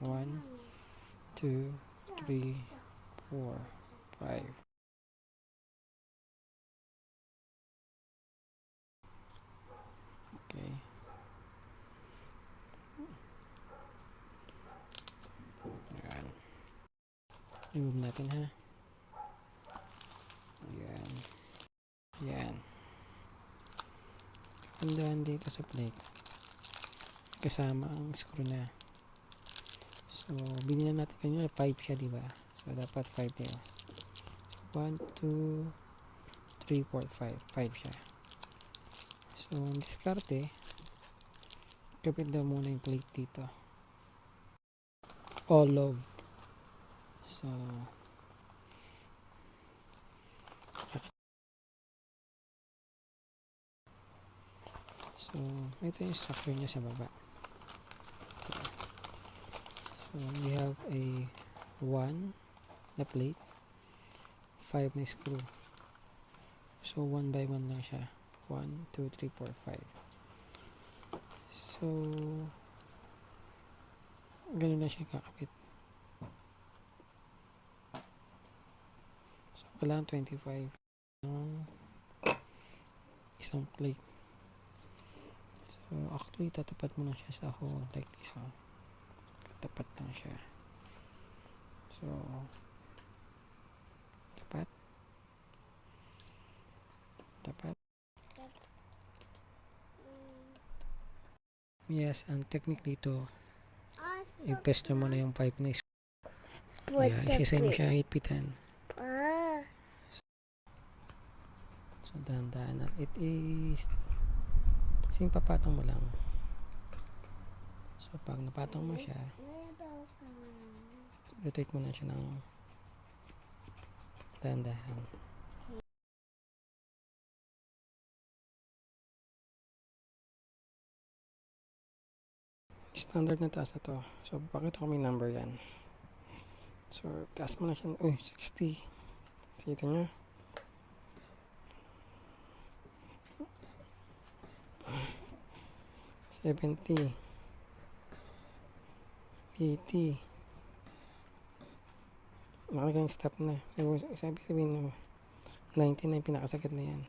1, 2, 3, 4, 5. Okay. Ayan. Remove natin ha. Ayan. Ayan. Tandaan dito sa plate. Kasama ang screw na. So, binila natin kanina 5 siya, diba? So, dapat 5 din. So, 1, 2, 3, 4, 5. 5 siya. So, ang diskarte, kapit daw muna yung plate dito. All of. So, ito yung structure niya sa baba. So, we have a 1 na plate, 5 na screw. So, 1 by 1 lang siya. 1, 2, 3, 4, 5. So, ganun na siya kakapit. So, kailangan 25 ng isang plate. So, actually, tatapat mo na siya sa hole like this. Tapat lang siya. So, tapat. Tapat. Yes, ang technique dito, ipesto mo na yung pipe na isisay mo siya higpitan. So, dahan-dahan na. It is papatong mo lang. So, pag napatong mo siya, rotate mo na siya ng dahan-dahan. Standard na taas na to. So, pakita ko may number yan. So, taas mo na siya. Uy, 60. Kita nyo? $70, $80. Nakalagay yung stop na. Sabi sabihin mo, 90 na yung pinakasakit na yan.